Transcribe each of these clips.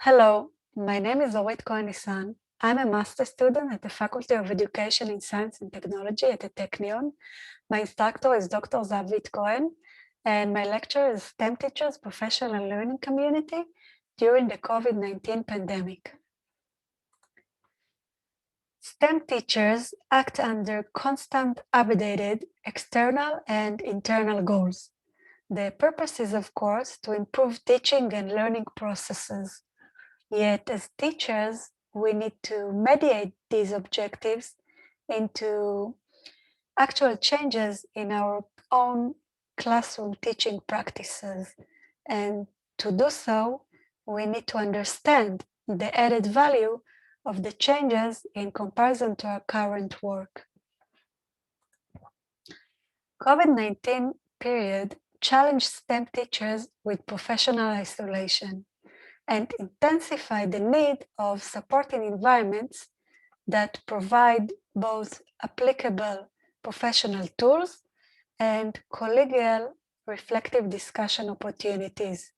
Hello, my name is Orit Cohen-Nissan. I'm a master student at the Faculty of Education in Science and Technology at the ction. My instructor is Dr. Zehavit Cohen, and my lecture is STEM Teachers Professional Learning Community during the COVID-19 pandemic. STEM teachers act under constant updated external and internal goals. The purpose is, of course, to improve teaching and learning processes. Yet, as teachers, we need to mediate these objectives into actual changes in our own classroom teaching practices. And to do so, we need to understand the added value of the changes in comparison to our current work. COVID-19 period challenged STEM teachers with professional isolation and intensify the need of supporting environments that provide both applicable professional tools and collegial reflective discussion opportunities.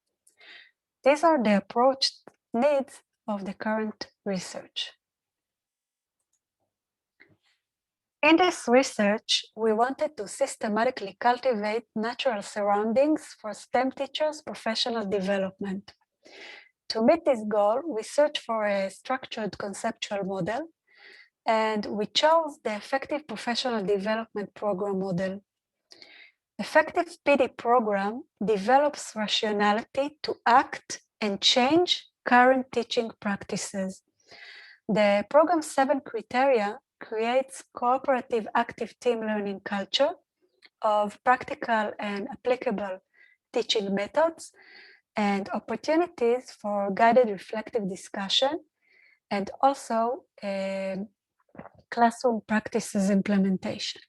These are the approached needs of the current research. In this research, we wanted to systematically cultivate natural surroundings for STEM teachers' professional development. To meet this goal, we searched for a structured conceptual model, and we chose the Effective Professional Development Program model. Effective PD program develops rationality to act and change current teaching practices. The program's 7 criteria creates cooperative active team learning culture of practical and applicable teaching methods and opportunities for guided reflective discussion, and also classroom practices implementation.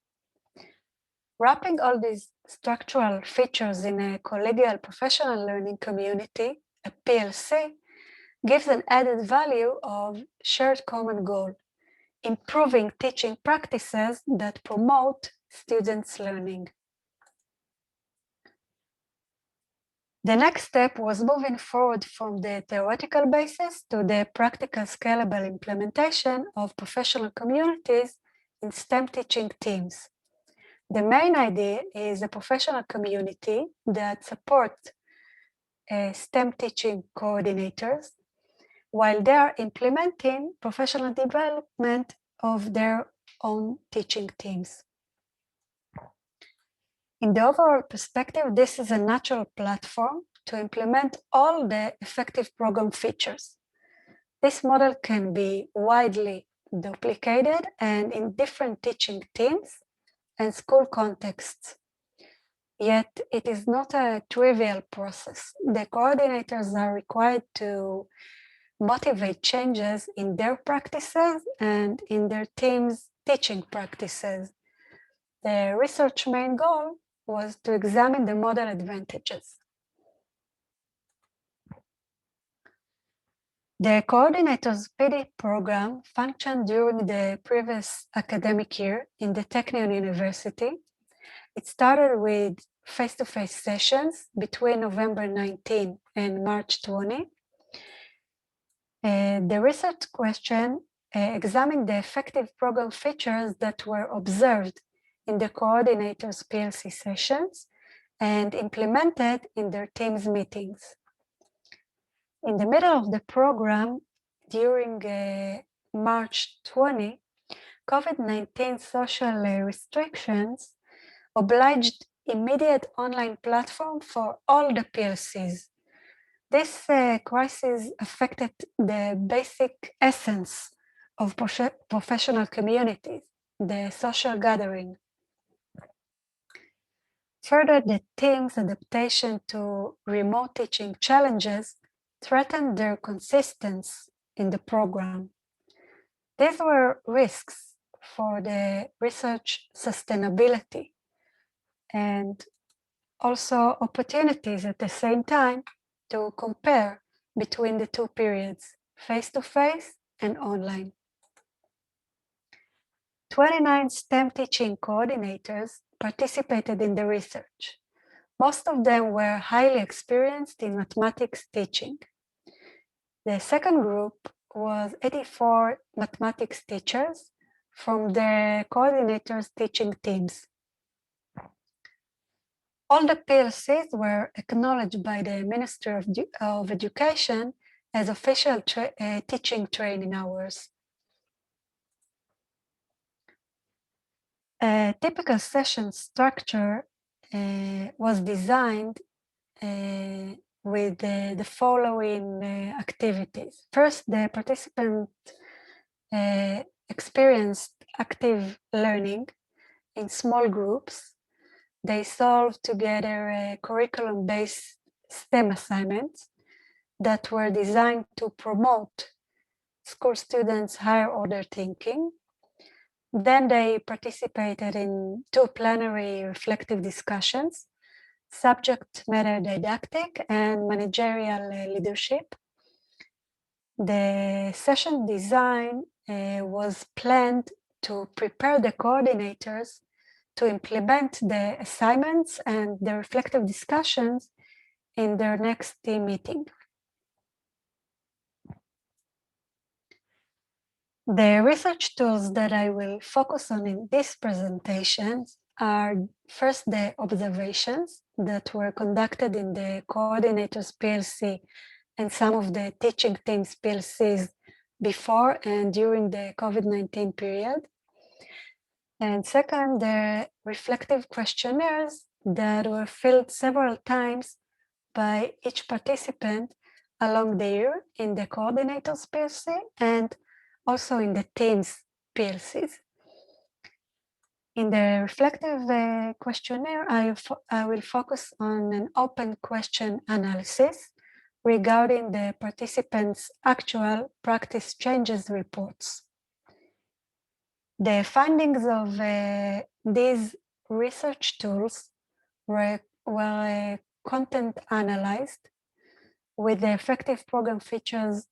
Wrapping all these structural features in a collegial professional learning community, a PLC, gives an added value of shared common goal, improving teaching practices that promote students' learning. The next step was moving forward from the theoretical basis to the practical scalable implementation of professional communities in STEM teaching teams. The main idea is a professional community that supports STEM teaching coordinators while they are implementing professional development of their own teaching teams. In the overall perspective, this is a natural platform to implement all the effective program features. This model can be widely duplicated and in different teaching teams and school contexts. Yet it is not a trivial process. The coordinators are required to motivate changes in their practices and in their team's teaching practices. The research main goal was to examine the model advantages. The coordinator's PD program functioned during the previous academic year in the Technion University. It started with face-to-face sessions between November 19 and March 20. The research question examined the effective program features that were observed in the coordinator's PLC sessions and implemented in their team's meetings. In the middle of the program, during March 20, COVID-19 social restrictions obliged immediate online platform for all the PLCs. This crisis affected the basic essence of professional communities, the social gathering. Further, the team's adaptation to remote teaching challenges threatened their consistency in the program. These were risks for the research sustainability and also opportunities at the same time to compare between the two periods, face-to-face and online. 29 STEM teaching coordinators participated in the research. Most of them were highly experienced in mathematics teaching. The second group was 84 mathematics teachers from the coordinators' teaching teams. All the PLCs were acknowledged by the Ministry of Education as official teaching training hours. A typical session structure was designed with the following activities. First, the participant experienced active learning in small groups. They solved together curriculum-based STEM assignments that were designed to promote school students' higher order thinking. Then they participated in 2 plenary reflective discussions, subject matter didactic and managerial leadership. The session design was planned to prepare the coordinators to implement the assignments and the reflective discussions in their next team meeting. The research tools that I will focus on in this presentation are first the observations that were conducted in the coordinators PLC and some of the teaching teams PLCs before and during the COVID-19 period. And second, the reflective questionnaires that were filled several times by each participant along the year in the coordinators PLC and also in the teams PLCs. In the reflective questionnaire, I will focus on an open question analysis regarding the participants' actual practice changes reports. The findings of these research tools were content analyzed with the effective program features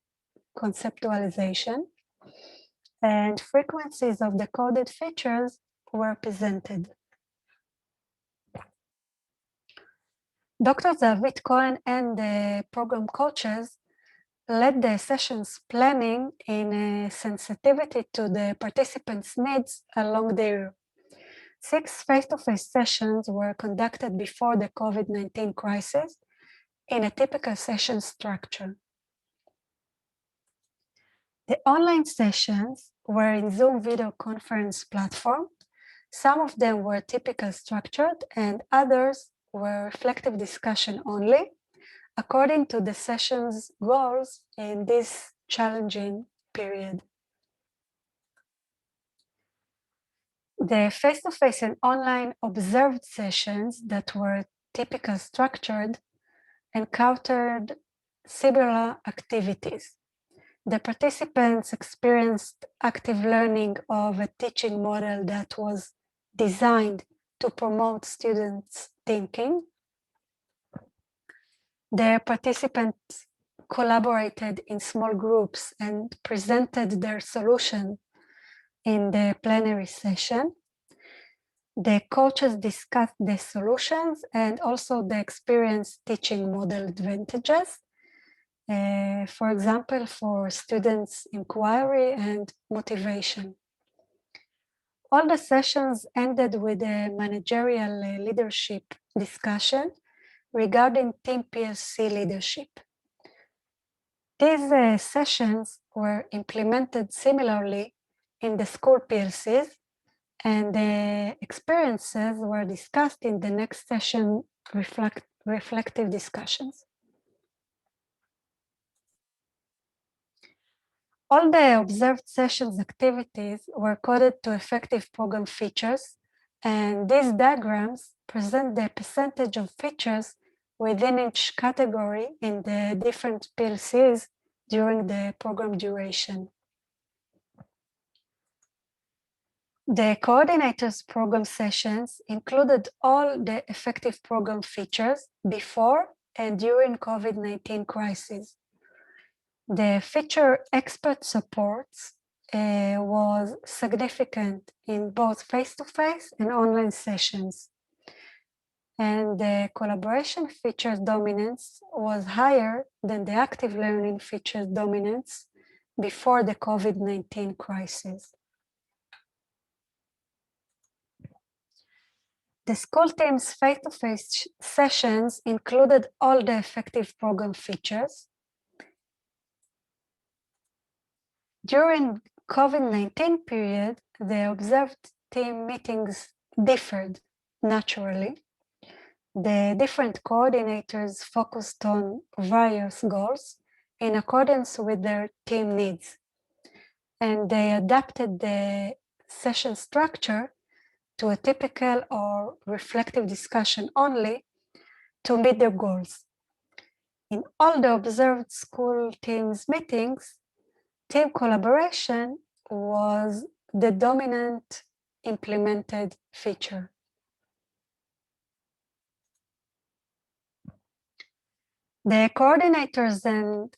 conceptualization, and frequencies of the coded features were presented. Dr. Zehavit Cohen and the program coaches led the sessions planning in sensitivity to the participants' needs along the year. 6 face-to-face sessions were conducted before the COVID-19 crisis in a typical session structure. The online sessions were in Zoom video conference platform. Some of them were typical structured and others were reflective discussion only, according to the session's goals in this challenging period. The face-to-face and online observed sessions that were typical structured encountered similar activities. The participants experienced active learning of a teaching model that was designed to promote students' thinking. The participants collaborated in small groups and presented their solution in the plenary session. The coaches discussed the solutions and also the experience teaching model advantages. For example, for students' inquiry and motivation. All the sessions ended with a managerial leadership discussion regarding team PLC leadership. These sessions were implemented similarly in the school PLCs, and the experiences were discussed in the next session reflective discussions. All the observed sessions activities were coded to effective program features, and these diagrams present the percentage of features within each category in the different PLCs during the program duration. The coordinators' program sessions included all the effective program features before and during COVID-19 crisis. The feature expert supports was significant in both face-to-face and online sessions. and the collaboration features dominance was higher than the active learning features dominance before the COVID-19 crisis. The school team's face-to-face sessions included all the effective program features. During COVID-19 period, the observed team meetings differed naturally. The different coordinators focused on various goals in accordance with their team needs, and they adapted the session structure to a typical or reflective discussion only to meet their goals. In all the observed school teams meetings, team collaboration was the dominant implemented feature. The coordinators and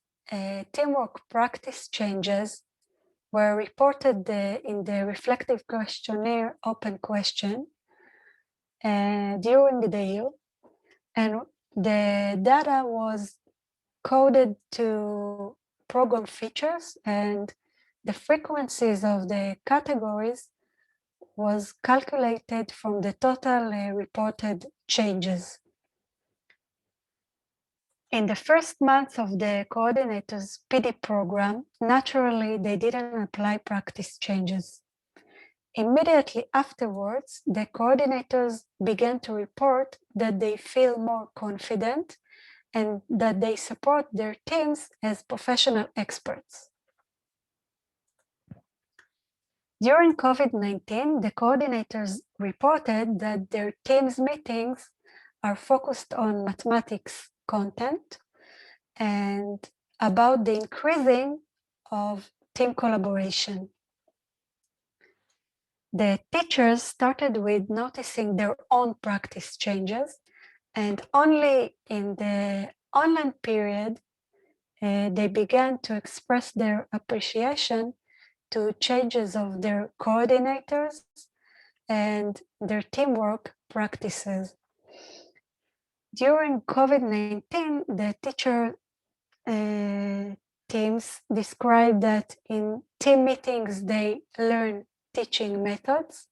teamwork practice changes were reported in the reflective questionnaire open question during the year, and the data was coded to program features, and the frequencies of the categories was calculated from the total reported changes. In the first month of the coordinator's PD program, naturally, they didn't apply practice changes. Immediately afterwards, the coordinators began to report that they feel more confident and that they support their teams as professional experts. During COVID-19, the coordinators reported that their teams meetings are focused on mathematics content and about the increasing of team collaboration. The teachers started with noticing their own practice changes, and only in the online period, they began to express their appreciation to changes of their coordinators and their teamwork practices. During COVID-19, the teacher teams described that in team meetings, they learn teaching methods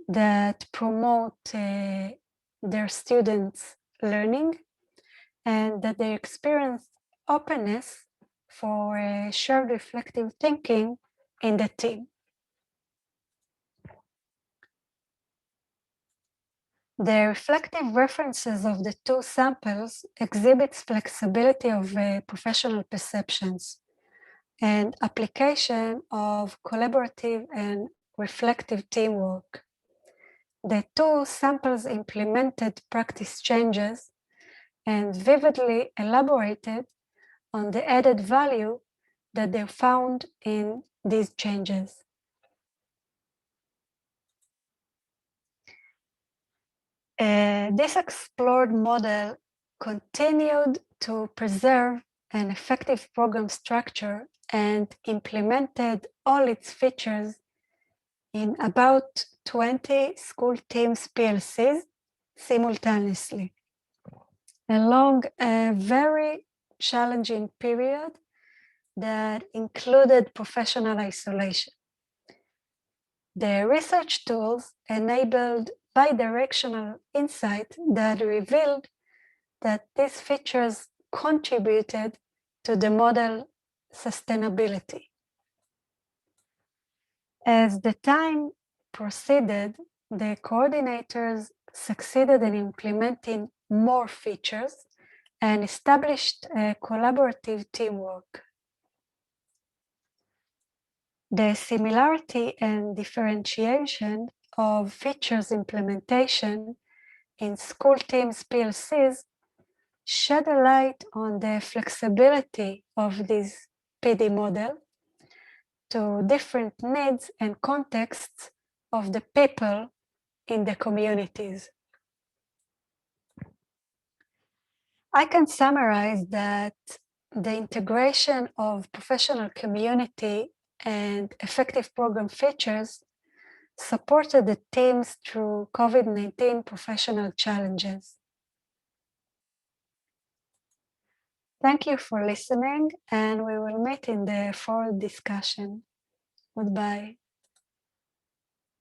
that promote their students' learning, and that they experience openness for shared reflective thinking in the team. The reflective references of the two samples exhibits flexibility of professional perceptions and application of collaborative and reflective teamwork. The two samples implemented practice changes and vividly elaborated on the added value that they found in these changes. This explored model continued to preserve an effective program structure and implemented all its features in about 20 school teams PLCs simultaneously, along a very challenging period that included professional isolation. The research tools enabled bidirectional insight that revealed that these features contributed to the model sustainability. As the time proceeded, the coordinators succeeded in implementing more features and established a collaborative teamwork. The similarity and differentiation of features implementation in school teams PLCs shed a light on the flexibility of this PD model to different needs and contexts of the people in the communities. I can summarize that the integration of professional community and effective program features supported the teams through COVID-19 professional challenges. Thank you for listening, and we will meet in the fourth discussion. Goodbye.